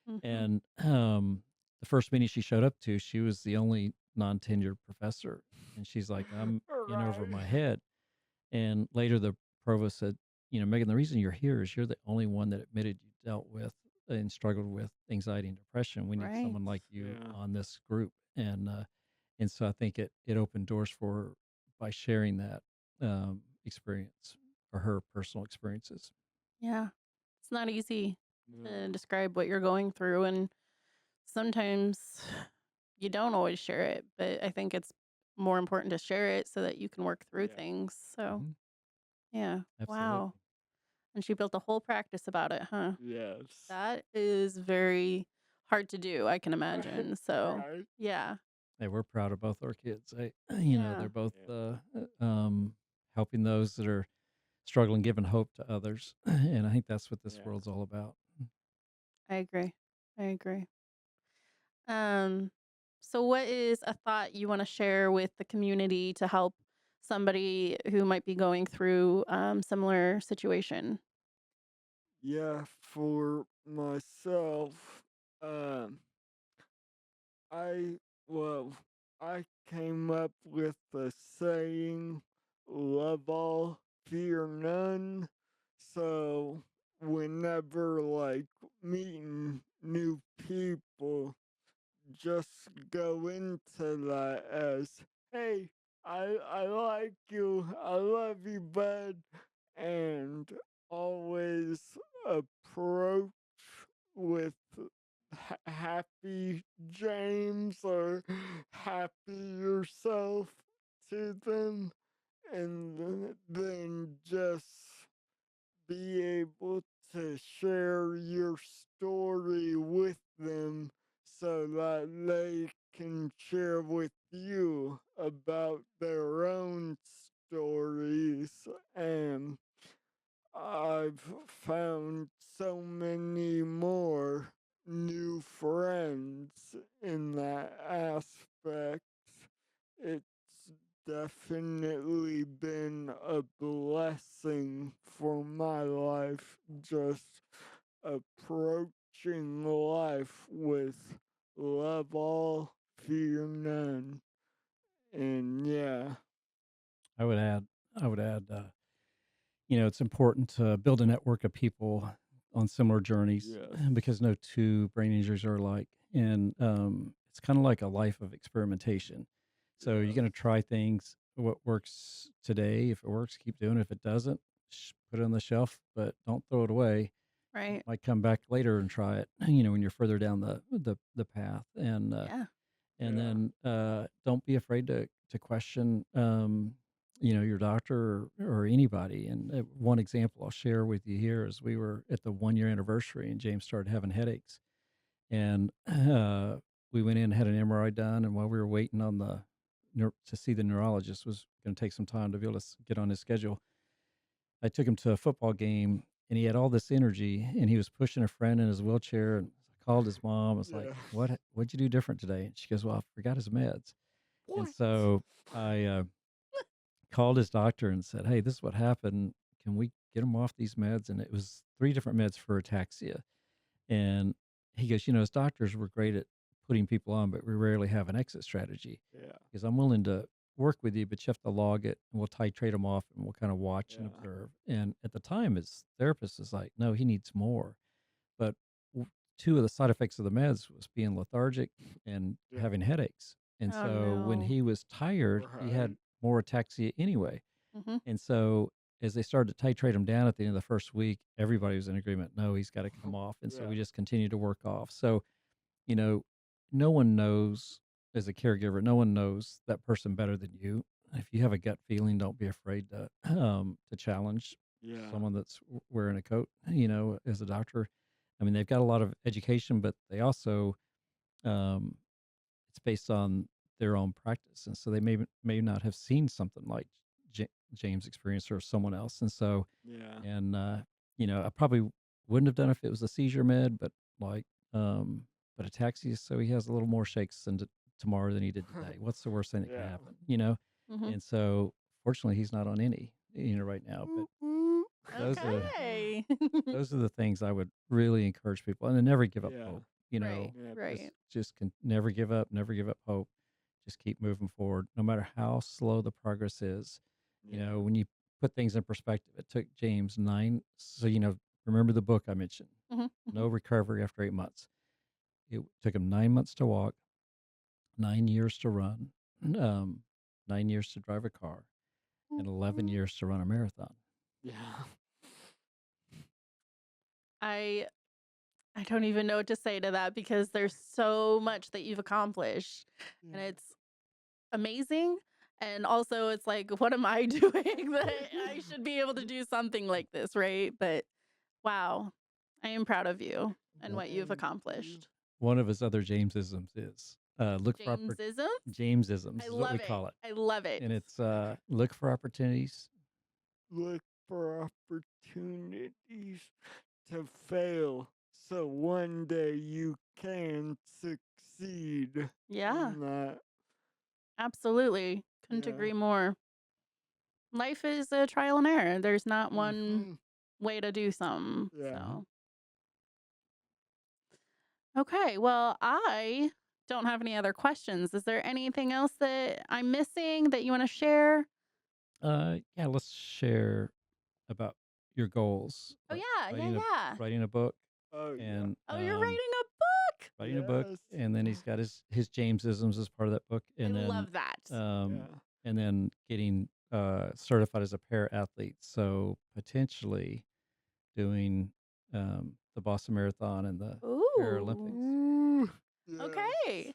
Mhm. And the first meeting she showed up to, she was the only non-tenured professor, and she's like, "I'm in over Right. my head." And later, the provost said, "Megan, the reason you're here is you're the only one that admitted you dealt with and struggled with anxiety and depression. We need Right. someone like you Yeah. on this group." And so I think it opened doors for her by sharing that experience or her personal experiences. Yeah. It's not easy to No. describe what you're going through, and sometimes you don't always share it, but I think it's more important to share it so that you can work through Yeah. things. So, Hmm. yeah. Wow. Absolutely. And she built a whole practice about it, huh? Yes. That is very hard to do, I can imagine. So, Right. yeah. Hey, we're proud of both our kids. Yeah. They're both Yeah. helping those that are struggling, giving hope to others, and I think that's what this Yeah. world's all about. I agree. I agree. Um so what is a thought you want to share with the community to help somebody who might be going through similar situation? Yeah. For myself, um, I, well, I came up with the saying, love all, fear none. So whenever like meeting new people, just go into that as, hey, I like you, I love you, bud, and always approach with happy James or happy yourself to them, and then just be able to share your story with them so that they can share with you about their own stories. And I've found so many more new friends in that aspect. It's definitely been a blessing for my life, just approaching life with love all, fear none. And yeah, I would add, it's important to build a network of people on similar journeys yes, because no two brain injuries are alike. And it's kind of like a life of experimentation. So you're yes, going to try things. What works today, if it works, keep doing it. If it doesn't, put it on the shelf, but don't throw it away. You Right? might come back later and try it, when you're further down the path. Yeah. And yeah, then don't be afraid to question your doctor or anybody. And one example I'll share with you here is we were at the 1 year anniversary and James started having headaches, and we went in and had an MRI done, and while we were waiting on to see the neurologist, was going to take some time to be able to get on his schedule. I took him to a football game, and he had all this energy, and he was pushing a friend in his wheelchair. And I called his mom. I was like, yeah. What'd you do different today?" And she goes, "Well, I forgot his meds." And What? so I called his doctor and said, "Hey, this is what happened. Can we get him off these meds?" And it was 3 different meds for ataxia. And he goes, "His doctors were great at putting people on, but we rarely have an exit strategy. Yeah, Because I'm willing to work with you, but you have to log it, and we'll titrate them off, and we'll kind of watch and yeah, observe." And at the time, his therapist is like, "No, he needs more." But 2 of the side effects of the meds was being lethargic and yeah. having headaches. And Oh so when no. he was tired, he Right. had more ataxia anyway. Mhm. And so as they started to titrate him down at the end of the first week, everybody was in agreement. No, he's got to come off. And so Yeah. we just continued to work off. So, you know, no one knows as a caregiver, no one knows that person better than you. If you have a gut feeling, don't be afraid to challenge Yeah. someone that's wearing a coat, you know, as a doctor. I mean, they've got a lot of education, but they also, um, it's based on their own practice. And so they may not have seen something like James experience or someone else. And so, Yeah. and, you know, I probably wouldn't have done it if it was a seizure med, but like, but ataxia, so he has a little more shakes tomorrow than he did today. What's the worst thing that can Yeah. happen, you know? Mhm. And so, fortunately, he's not on any, you know, right now. But Woo, woo. those are Okay. those are the things I would really encourage people, and then never give up Yeah. hope. You Right. know, Yeah. Right. just can never give up, never give up hope. Just keep moving forward, no matter how slow the progress is. You Yeah. know, when you put things in perspective, it took James 9. So you know, remember the book I mentioned, Mhm. No Recovery After 8 months. It took him 9 months to walk, 9 years to run, um, 9 years to drive a car, and 11 years to run a marathon. Yeah. I I don't even know what to say to that because there's so much that you've accomplished and Yeah. it's amazing. And also it's like, what am I doing that I should be able to do something like this, right? But wow, I am proud of you and Well, what you've Thank you. accomplished. one of his other Jamesisms is look for Jamesism? Jamesisms I is what we love it. call it, I love it. and it's look for opportunities. Look for opportunities to fail so one day you can succeed Yeah, in that. absolutely. Couldn't Yeah. agree more. Life is a trial and error. There's not one Hmm. way to do something. Yeah. So, okay. Well, I don't have any other questions. Is there anything else that I'm missing that you want to share? Yeah, let's share about your goals, Oh, like yeah. Yeah. Yeah. writing a book, Oh yeah. and Oh, you're writing a book. Yes. and then he's got his Jamesisms as part of that book, I love that. Yeah. and then getting certified as a para athlete. So potentially doing the Boston Marathon and the Paralympics. Ooh. Ooh. Yes. Okay.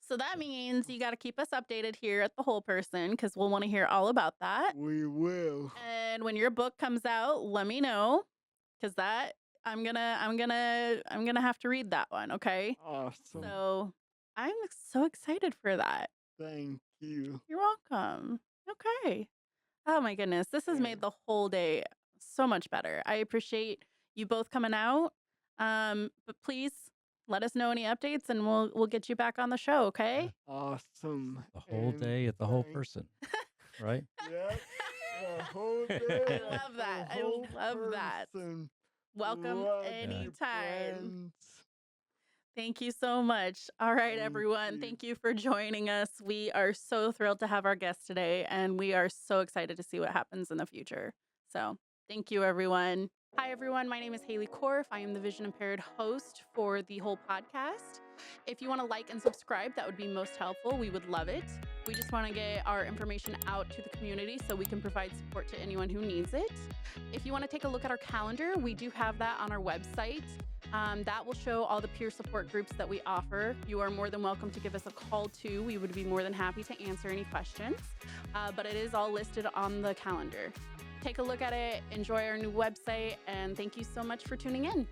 So that So means you got to keep us updated here at the Whole Person because we'll want to hear all about that. We will. And when your book comes out, let me know because that I'm gonna have to read that one. Okay. Awesome. So I'm so excited for that. Thank you. You're welcome. Okay. Oh my goodness. This has Yeah. made the whole day so much better. I appreciate you both coming out. But please let us know any updates and we'll get you back on the show, okay? Awesome. the whole And day at the Whole thank- Person, right? Yep. The whole day. I at love that. the I whole love that. person. Welcome Love your anytime. plans. Thank you so much. All right, Thank everyone. you. Thank you for joining us. We are so thrilled to have our guest today, and we are so excited to see what happens in the future. So, thank you, everyone. Hi, everyone. My name is Haley Korf. I am the vision impaired host for the Whole Podcast. If you want to like and subscribe, that would be most helpful. We would love it. We just want to get our information out to the community so we can provide support to anyone who needs it. If you want to take a look at our calendar, we do have that on our website. That will show all the peer support groups that we offer. You are more than welcome to give us a call too. We would be more than happy to answer any questions, but it is all listed on the calendar. Take a look at it, enjoy our new website, and thank you so much for tuning in.